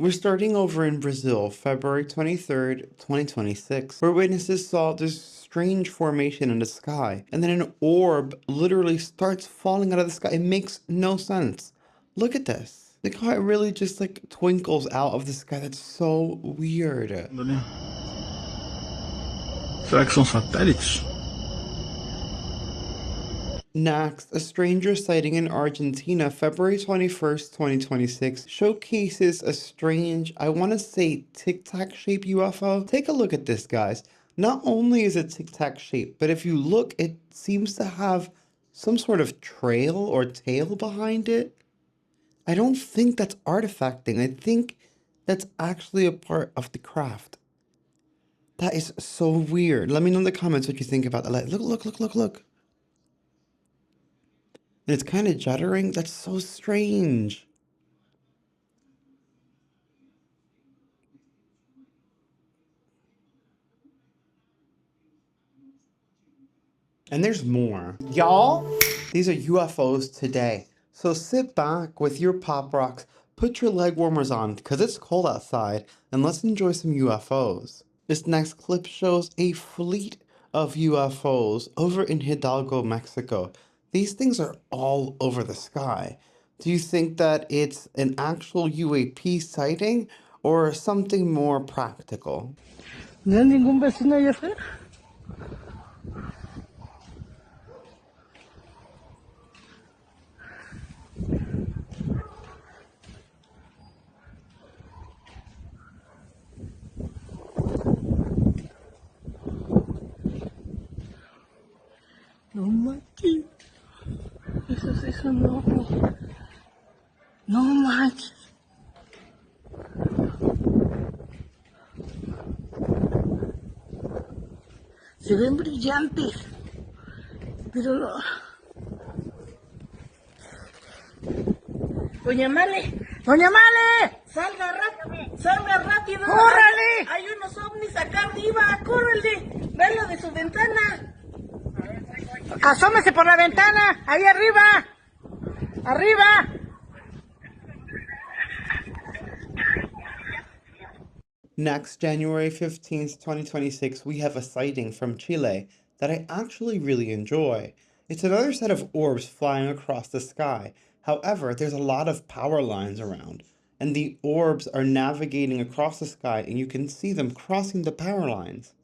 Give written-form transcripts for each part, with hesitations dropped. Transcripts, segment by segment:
We're starting over in Brazil, February 23rd, 2026, where witnesses saw this strange formation in the sky, and then an orb literally starts falling out of the sky. It makes no sense. Look at this. Look how it really just like twinkles out of the sky. That's so weird. Será que são satélites? Next, a stranger sighting in Argentina, February 21st, 2026, showcases a strange, I want to say tic-tac shaped UFO. Take a look at this, guys. Not only is it tic-tac shaped, but if you look, it seems to have some sort of trail or tail behind it. I don't think that's artifacting. I think that's actually a part of the craft. That is so weird. Let me know in the comments what you think about that. Like, look. And it's kind of juddering. That's so strange. And there's more. Y'all, these are UFOs today. So sit back with your pop rocks, put your leg warmers on because it's cold outside, and let's enjoy some UFOs. This next clip shows a fleet of UFOs over in Hidalgo, Mexico. These things are all over the sky. Do you think that it's an actual UAP sighting or something more practical? ¿No hay ningún vecino allá afuera? No manches. Eso sí es un ojo. No manches. Se ven brillantes. Pero no. Doña Male. ¡Doña Male! ¡Salga rápido! ¡Salga rápido! ¡Córrele! Hay unos ovnis acá arriba. ¡Córrele! ¡Véalo de su ventana! ¡Asómese por la ventana! ¡Ahí arriba! ¡Arriba! Next, January 15th, 2026, we have a sighting from Chile that I actually really enjoy. It's another set of orbs flying across the sky. However, there's a lot of power lines around, and the orbs are navigating across the sky, and you can see them crossing the power lines.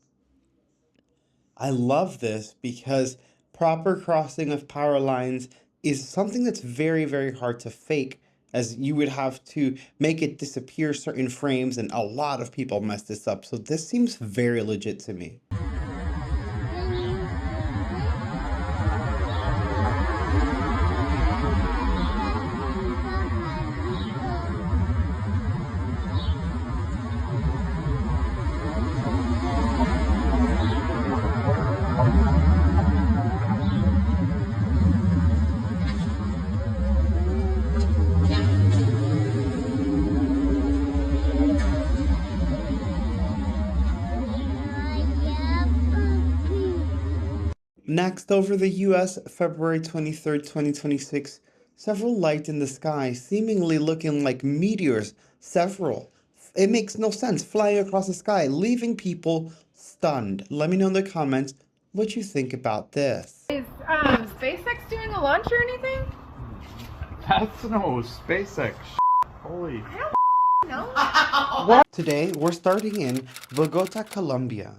I love this because proper crossing of power lines is something that's very, very hard to fake, as you would have to make it disappear certain frames, and a lot of people mess this up. So this seems very legit to me. Next, over the US, February 23rd, 2026, several lights in the sky, seemingly looking like meteors, several. It makes no sense, flying across the sky, leaving people stunned. Let me know in the comments what you think about this. Is SpaceX doing a launch or anything? That's no SpaceX. Holy. I don't know. Today, we're starting in Bogotá, Colombia.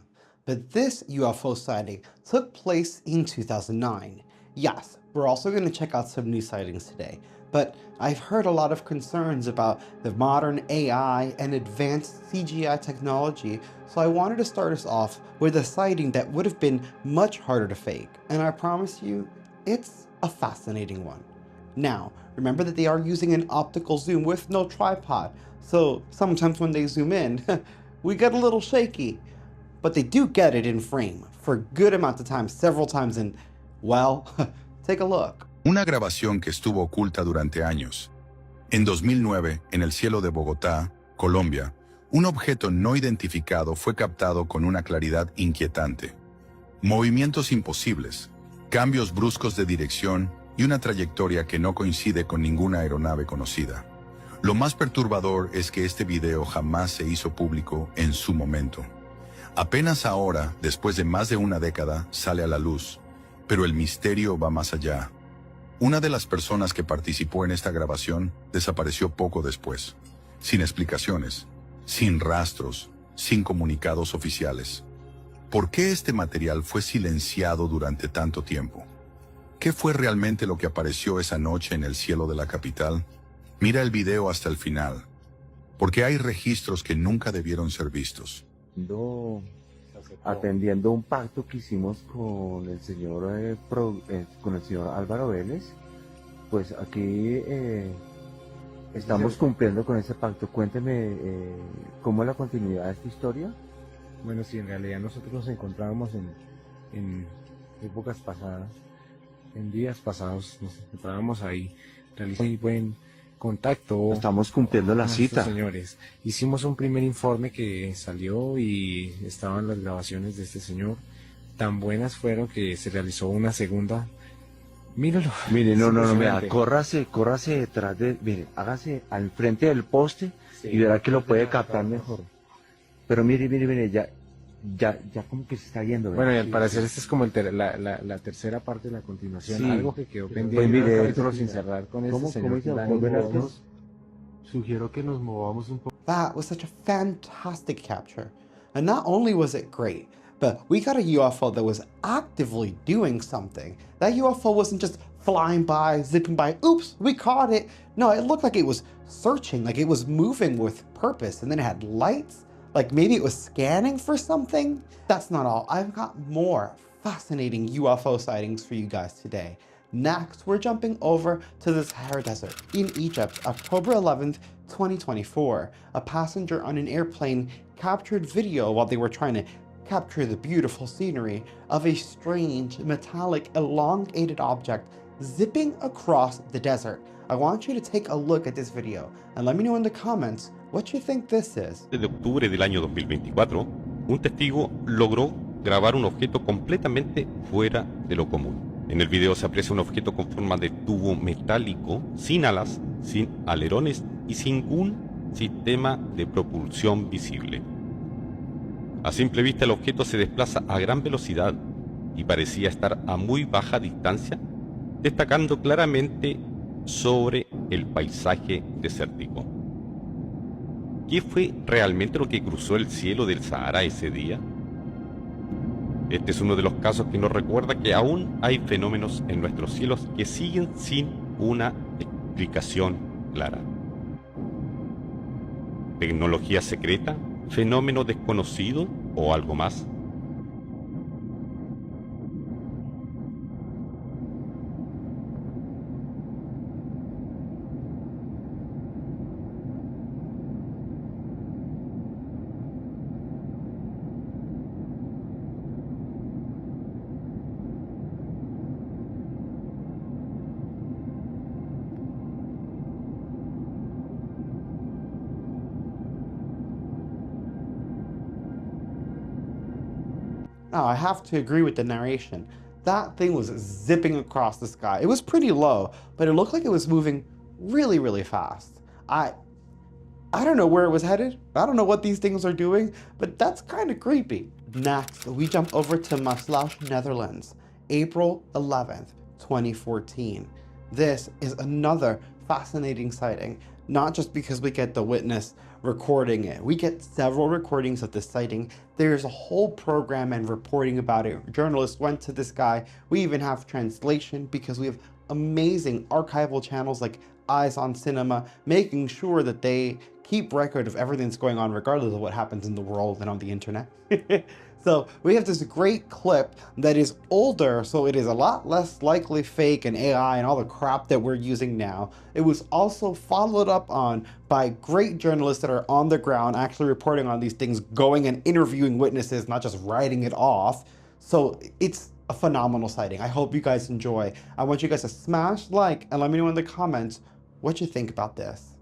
But this UFO sighting took place in 2009. Yes, we're also going to check out some new sightings today, but I've heard a lot of concerns about the modern AI and advanced CGI technology, so I wanted to start us off with a sighting that would have been much harder to fake, and I promise you, it's a fascinating one. Now, remember that they are using an optical zoom with no tripod, so sometimes when they zoom in, we get a little shaky. But they do get it in frame for a good amount of time, several times, and, well, take a look. Una grabación que estuvo oculta durante años. En 2009, en el cielo de Bogotá, Colombia, un objeto no identificado fue captado con una claridad inquietante. Movimientos imposibles, cambios bruscos de dirección y una trayectoria que no coincide con ninguna aeronave conocida. Lo más perturbador es que este video jamás se hizo público en su momento. Apenas ahora, después de más de una década, sale a la luz, pero el misterio va más allá. Una de las personas que participó en esta grabación desapareció poco después, sin explicaciones, sin rastros, sin comunicados oficiales. ¿Por qué este material fue silenciado durante tanto tiempo? ¿Qué fue realmente lo que apareció esa noche en el cielo de la capital? Mira el video hasta el final, porque hay registros que nunca debieron ser vistos. Atendiendo un pacto que hicimos con el señor Álvaro Vélez, pues aquí estamos cumpliendo con ese pacto. Cuénteme cómo es la continuidad de esta historia. Bueno, sí, en realidad nosotros nos encontrábamos en épocas pasadas, en días pasados, nos encontrábamos ahí, realizamos muy buen contacto. Estamos cumpliendo la cita. Señores, hicimos un primer informe que salió y estaban las grabaciones de este señor. Tan buenas fueron que se realizó una segunda. Míralo. Mire, no, mira, córrase detrás de, mire, hágase al frente del poste y verá que lo puede captar mejor. Pero mire, ya como que se está yendo. Bueno, y al parecer esta es como la tercera parte de la continuación, sí. Algo que quedó pendiente, pues mire, capítulo sin cerrar con este señor. Sugiero que nos movamos un poco. That was such a fantastic capture. And not only was it great, but we got a UFO that was actively doing something. That UFO wasn't just flying by, zipping by, oops, we caught it. No, it looked like it was searching, like it was moving with purpose, and then it had lights, like maybe it was scanning for something. That's not all. I've got more fascinating UFO sightings for you guys today. Next, we're jumping over to the Sahara Desert in Egypt, October 11th, 2024. A passenger on an airplane captured video while they were trying to capture the beautiful scenery of a strange, metallic, elongated object zipping across the desert. I want you to take a look at this video and let me know in the comments what you think this is. De octubre del año 2024, un testigo logró grabar un objeto completamente fuera de lo común. En el video se aprecia un objeto con forma de tubo metálico, sin alas, sin alerones y sin ningún sistema de propulsión visible. A simple vista el objeto se desplaza a gran velocidad y parecía estar a muy baja distancia, destacando claramente sobre el paisaje desértico. ¿Qué fue realmente lo que cruzó el cielo del Sahara ese día? Este es uno de los casos que nos recuerda que aún hay fenómenos en nuestros cielos que siguen sin una explicación clara. ¿Tecnología secreta? ¿Fenómeno desconocido o algo más? Now, I have to agree with the narration. That thing was zipping across the sky. It was pretty low, but it looked like it was moving really, really fast. I don't know where it was headed. I don't know what these things are doing, but that's kind of creepy. Next, we jump over to Maasluis, Netherlands, April 11th, 2014. This is another fascinating sighting, not just because we get the witness recording it. We get several recordings of this sighting. There's a whole program and reporting about it. Journalists went to this guy. We even have translation because we have amazing archival channels like Eyes on Cinema, making sure that they keep record of everything that's going on regardless of what happens in the world and on the internet. So we have this great clip that is older, so it is a lot less likely fake and AI and all the crap that we're using now. It was also followed up on by great journalists that are on the ground actually reporting on these things, going and interviewing witnesses, not just writing it off. So it's a phenomenal sighting. I hope you guys enjoy. I want you guys to smash like and let me know in the comments what you think about this.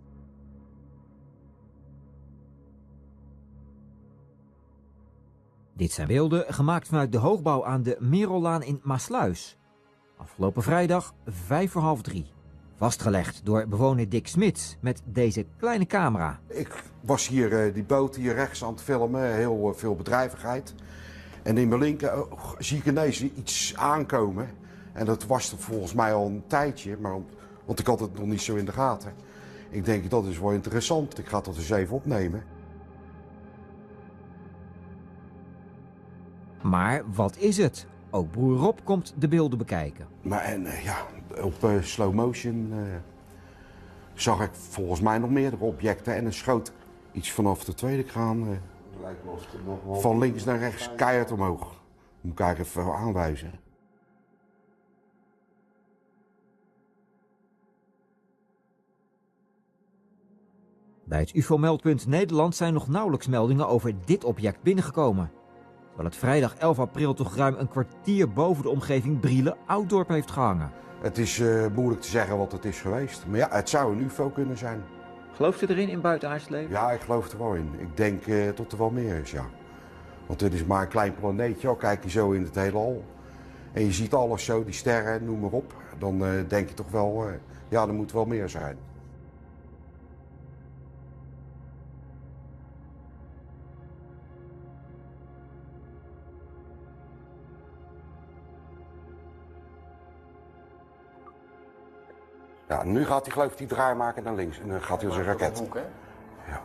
Dit zijn beelden gemaakt vanuit de hoogbouw aan de Merellaan in Maasluis. Afgelopen vrijdag 2:55 van Vastgelegd door bewoner Dick Smits met deze kleine camera. Ik was hier die boot hier rechts aan het filmen, heel veel bedrijvigheid. En in mijn linker zie ik ineens iets aankomen. En dat was er volgens mij al een tijdje, want ik had het nog niet zo in de gaten. Ik denk, dat is wel interessant. Ik ga dat eens even opnemen. Maar wat is het? Ook broer Rob komt de beelden bekijken. Maar op slow motion zag ik volgens mij nog meerdere objecten. En er schoot iets vanaf de tweede kraan van links naar rechts keihard omhoog. Moet ik eigenlijk even aanwijzen. Bij het UFO-meldpunt Nederland zijn nog nauwelijks meldingen over dit object binnengekomen. Terwijl het vrijdag 11 april toch ruim een kwartier boven de omgeving Brielen-Ouddorp heeft gehangen. Het is moeilijk te zeggen wat het is geweest. Maar ja, het zou een UFO kunnen zijn. Gelooft u erin in buitenaards leven? Ja, ik geloof er wel in. Ik denk dat er wel meer is, ja. Want dit is maar een klein planeetje, al kijk je zo in het heelal. En je ziet alles zo, die sterren, noem maar op. Dan denk je toch wel, ja, er moet wel meer zijn. Ja, nu gaat hij geloof ik die draai maken naar links en dan gaat hij als een raket. Ja.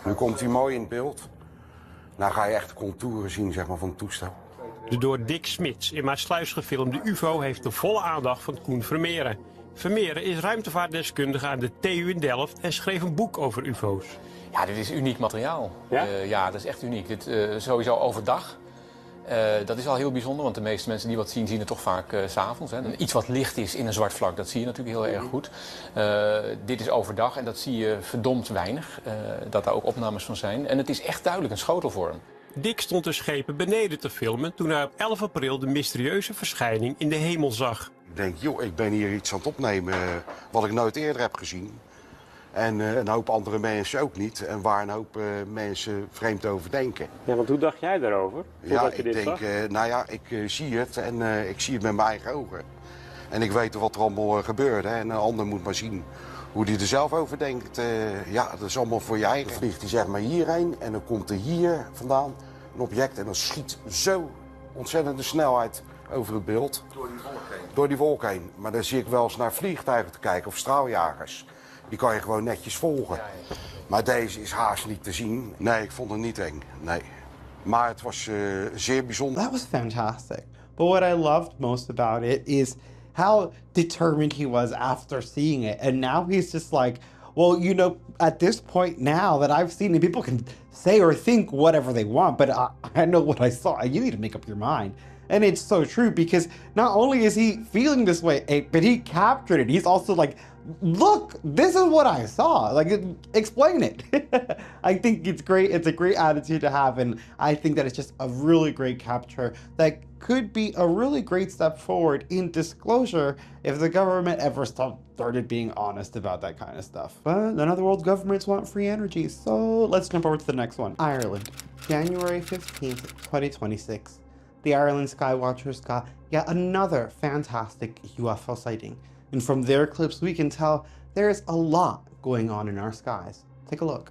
Nu komt hij mooi in beeld. Nou ga je echt de contouren zien zeg maar, van het toestel. De door Dick Smits in Maasluis gefilmde UFO heeft de volle aandacht van Koen Vermeeren. Vermeeren is ruimtevaartdeskundige aan de TU in Delft en schreef een boek over UFO's. Ja, dit is uniek materiaal. Ja? Ja, dat is echt uniek. Dit sowieso overdag. Dat is al heel bijzonder, want de meeste mensen die wat zien, zien het toch vaak 's avonds. Iets wat licht is in een zwart vlak, dat zie je natuurlijk heel erg goed. Dit is overdag en dat zie je verdomd weinig, dat daar ook opnames van zijn. En het is echt duidelijk een schotelvorm. Dick stond de schepen beneden te filmen toen hij op 11 april de mysterieuze verschijning in de hemel zag. Ik denk, joh, ik ben hier iets aan het opnemen wat ik nooit eerder heb gezien. En een hoop andere mensen ook niet. En waar een hoop mensen vreemd over denken. Ja, want hoe dacht jij daarover? Ja, ik denk, nou ja, ik zie het en ik zie het met mijn eigen ogen. En ik weet wat er allemaal gebeurt. Hè. En een ander moet maar zien hoe die er zelf over denkt. Ja, dat is allemaal voor je eigen. Vliegt hij zeg maar hierheen en dan komt er hier vandaan een object. En dan schiet zo ontzettende snelheid over het beeld. Door die wolk heen? Door die wolk heen. Maar dan zie ik wel eens naar vliegtuigen te kijken of straaljagers. Die kan je gewoon netjes volgen. Maar deze is haast niet te zien. Nee, ik vond het niet eng. Nee. Maar het was zeer bijzonder. That was fantastic. But what I loved most about it is how determined he was after seeing it. And now he's just like, well, you know, at this point now that I've seen it, people can say or think whatever they want, but I know what I saw. You need to make up your mind. And it's so true because not only is he feeling this way, but he captured it. He's also like, look, this is what I saw. Like, explain it. I think it's great. It's a great attitude to have. And I think that it's just a really great capture that could be a really great step forward in disclosure if the government ever started being honest about that kind of stuff. But none of the world's governments want free energy. So let's jump over to the next one. Ireland, January 15th, 2026. The Ireland Skywatchers got yet another fantastic UFO sighting. And from their clips, we can tell there's a lot going on in our skies. Take a look.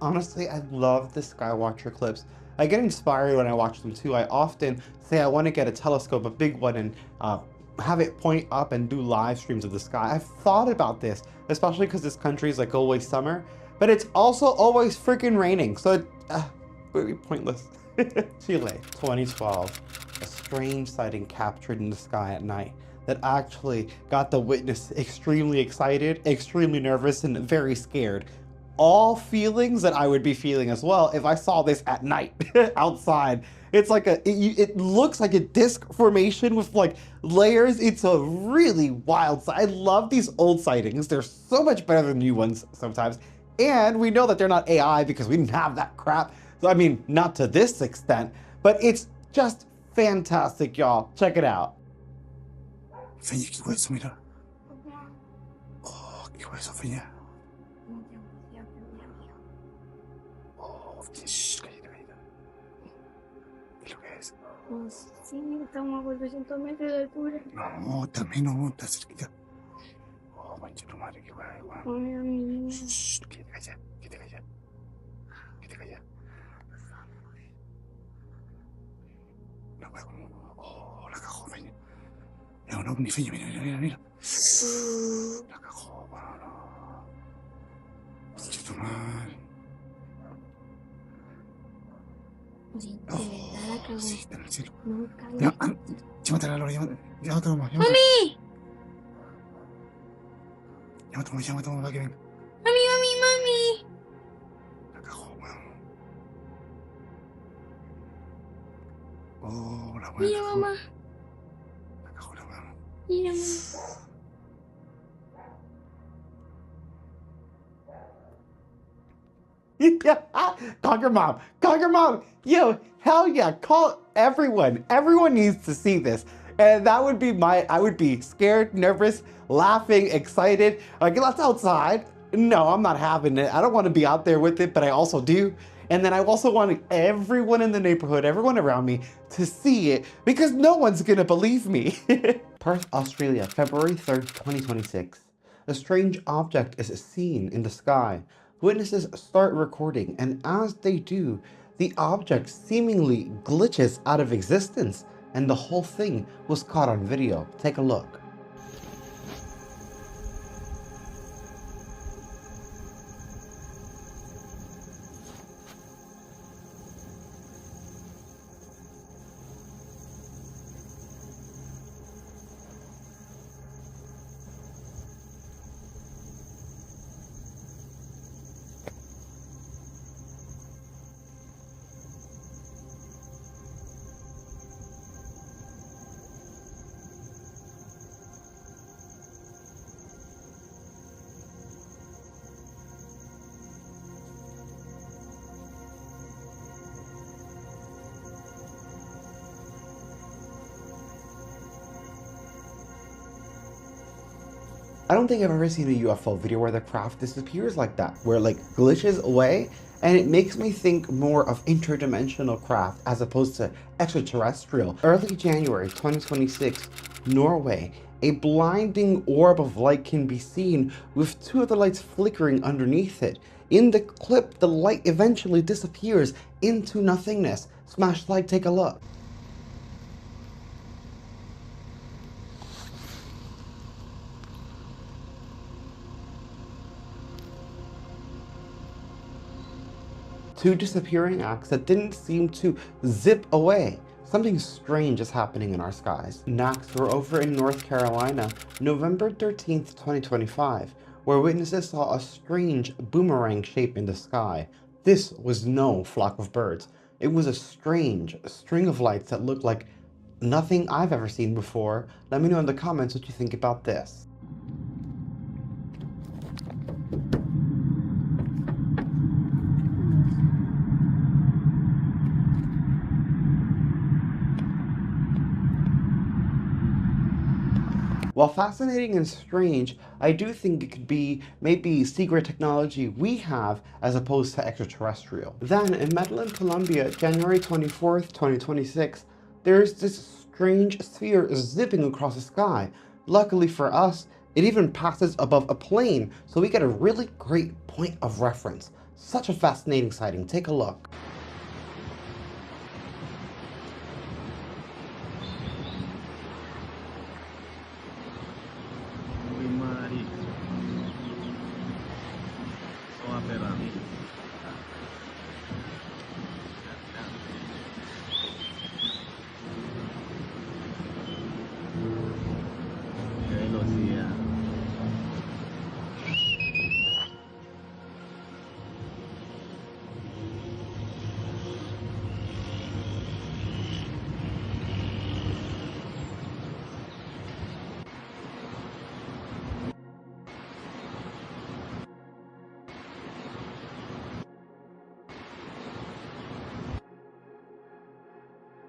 Honestly, I love the Skywatcher clips. I get inspired when I watch them too. I often say I want to get a telescope, a big one, and have it point up and do live streams of the sky. I've thought about this, especially because this country is like always summer, but it's also always freaking raining, so it would be pointless. Chile, 2012. A strange sighting captured in the sky at night that actually got the witness extremely excited, extremely nervous, and very scared. All feelings that I would be feeling as well if I saw this at night outside. It's like it looks like a disc formation with like layers. It's a really wild sight. I love these old sightings. They're so much better than new ones sometimes. And we know that they're not AI because we didn't have that crap. So I mean, not to this extent, but it's just fantastic, y'all. Check it out. Feña, ¿qué hueso, mira? Oh, qué hueso, Feña. Oh, shh, cállate, cállate. ¿Qué es lo que es? Pues sí, estamos a 400 metros de altura. No, también no, está cerquita. Oh, mancha tu madre, qué guay, guay. Ay, amigo. Shh, quédate callada, quédate callada. Quédate callada. No puedo. Oh, la cagó, Feña. Es un ovni, Feña, mira, mira, mira, mira. La cagó, mano. Mancha tu madre. Sí, de verdad la cagó. Sí, está en el cielo. No, cabrón. Llámate a la Lora, llámate a Loma. ¡Mami! Llámate a Loma para que venga. ¡Mami! La cagó, weón. Oh, la weón. Mira, mamá. La cagó, la weón. Mira, mamá. Call your mom. Call your mom. Yo, hell yeah. Call everyone. Everyone needs to see this. And that would be I would be scared, nervous, laughing, excited. Like, let's outside. No, I'm not having it. I don't want to be out there with it, but I also do. And then I also want everyone in the neighborhood, everyone around me to see it because no one's going to believe me. Perth, Australia, February 3rd, 2026. A strange object is seen in the sky. Witnesses start recording, and as they do, the object seemingly glitches out of existence, and the whole thing was caught on video. Take a look. I don't think I've ever seen a UFO video where the craft disappears like that, where it like glitches away, and it makes me think more of interdimensional craft as opposed to extraterrestrial. Early January 2026, Norway, a blinding orb of light can be seen with two of the lights flickering underneath it. In the clip, the light eventually disappears into nothingness. Smash like, take a look. Two disappearing acts that didn't seem to zip away. Something strange is happening in our skies. Knacks were over in North Carolina, November 13th, 2025, where witnesses saw a strange boomerang shape in the sky. This was no flock of birds. It was a strange string of lights that looked like nothing I've ever seen before. Let me know in the comments what you think about this. While fascinating and strange, I do think it could be maybe secret technology we have as opposed to extraterrestrial. Then in Medellin, Colombia, January 24th, 2026, there's this strange sphere zipping across the sky. Luckily for us, it even passes above a plane, so we get a really great point of reference. Such a fascinating sighting. Take a look.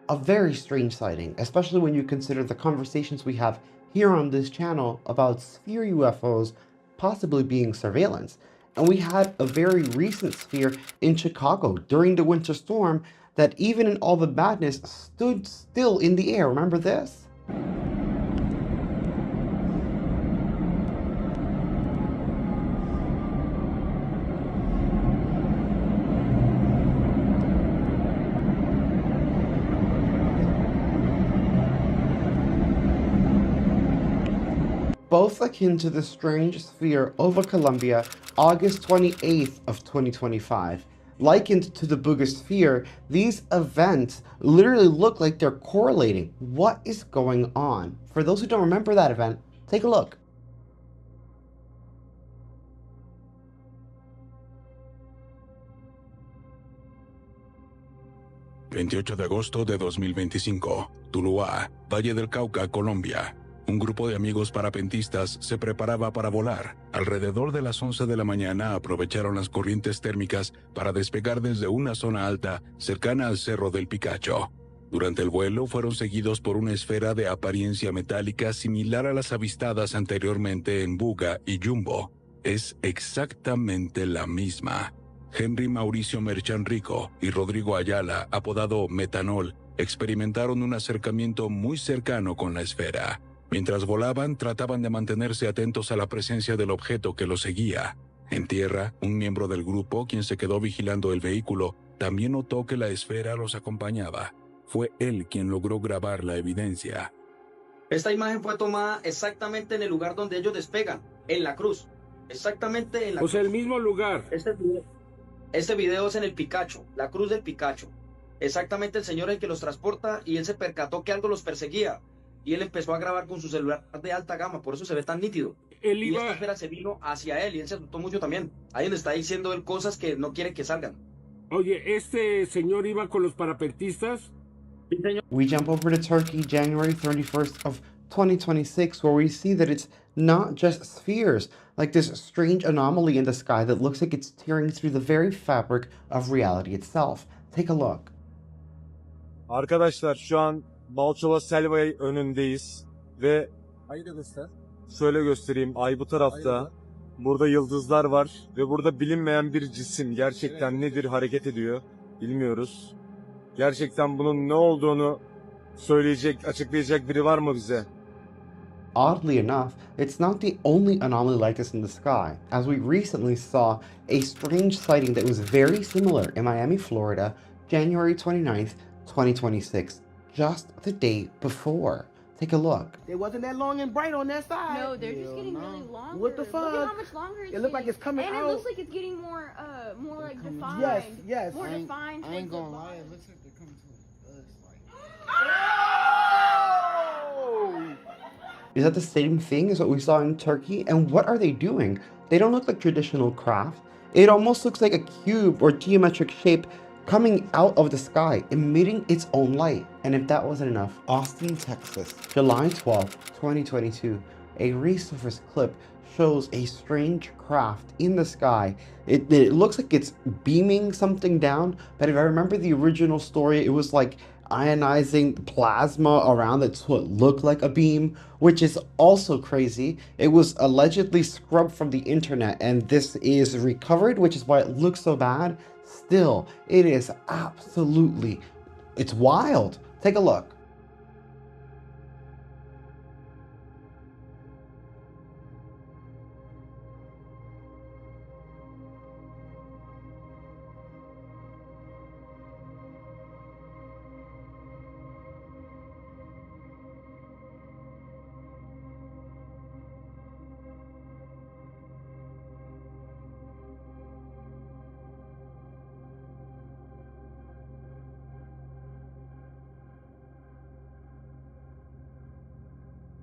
A very strange sighting, especially when you consider the conversations we have here on this channel about sphere UFOs possibly being surveillance. And we had a very recent sphere in Chicago during the winter storm that even in all the madness stood still in the air. Remember this? Both akin to the strange sphere over Colombia, August 28th of 2025. Likened to the Booger sphere, these events literally look like they're correlating. What is going on? For those who don't remember that event, take a look. ...28 de agosto de 2025, Tuluá, Valle del Cauca, Colombia. Un grupo de amigos parapentistas se preparaba para volar. Alrededor de las 11 de la mañana aprovecharon las corrientes térmicas para despegar desde una zona alta cercana al Cerro del Picacho. Durante el vuelo fueron seguidos por una esfera de apariencia metálica similar a las avistadas anteriormente en Buga y Jumbo. Es exactamente la misma. Henry Mauricio Merchan Rico y Rodrigo Ayala, apodado Metanol, experimentaron un acercamiento muy cercano con la esfera. Mientras volaban, trataban de mantenerse atentos a la presencia del objeto que los seguía. En tierra, un miembro del grupo, quien se quedó vigilando el vehículo, también notó que la esfera los acompañaba. Fue él quien logró grabar la evidencia. Esta imagen fue tomada exactamente en el lugar donde ellos despegan, en la cruz. Exactamente en la cruz. O sea, el mismo lugar. Este video es en el Picacho, la cruz del Picacho. Exactamente el señor el que los transporta y él se percató que algo los perseguía. Y él empezó a grabar con su celular de alta gama, por eso se ve tan nítido. Y esta esfera se vino hacia él y él se asustó mucho también. Ahí donde está diciendo él cosas que no quiere que salgan. Oye, ¿este señor iba con los parapentistas? We jump over to Turkey, January 31st of 2026, where we see that it's not just spheres, like this strange anomaly in the sky that looks like it's tearing through the very fabric of reality itself. Take a look. Arkadaşlar şu an Balçova Selvay önündeyiz ve ayı da göster. Şöyle göstereyim. Ay bu tarafta. Burada yıldızlar var ve burada bilinmeyen bir cisim gerçekten nedir hareket ediyor bilmiyoruz. Gerçekten bunun ne olduğunu söyleyecek, açıklayacak biri var mı bize? Oddly enough, it's not the only anomaly like this in the sky, as we recently saw a strange sighting that was very similar in Miami, Florida, January 29th, 2026, just the day before. Take a look. It wasn't that long and bright on that side. No, they're just getting really longer. What the fuck? Look at how much longer it's It looks like getting. it's coming and out. And it looks like it's getting more like defined. Yes, yes. More defined. I ain't gonna lie. It looks like they're coming to us. Is that the same thing as what we saw in Turkey? And what are they doing? They don't look like traditional craft. It almost looks like a cube or geometric shape coming out of the sky, emitting its own light. And if that wasn't enough, Austin, Texas, July 12th, 2022, a resurface clip shows a strange craft in the sky. It looks like it's beaming something down, but if I remember the original story, it was like ionizing plasma around that's what looked like a beam, which is also crazy. It was allegedly scrubbed from the internet, and this is recovered, which is why it looks so bad. Still, it is absolutely, it's wild. Take a look.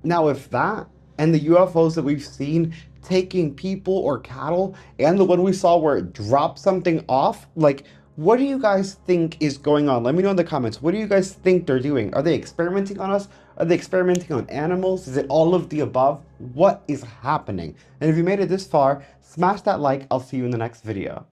Now, if that and the UFOs that we've seen taking people or cattle, and the one we saw where it dropped something off, like, what do you guys think is going on? Let me know in the comments. What do you guys think they're doing? Are they experimenting on us? Are they experimenting on animals? Is it all of the above? What is happening? And if you made it this far, smash that like. I'll see you in the next video.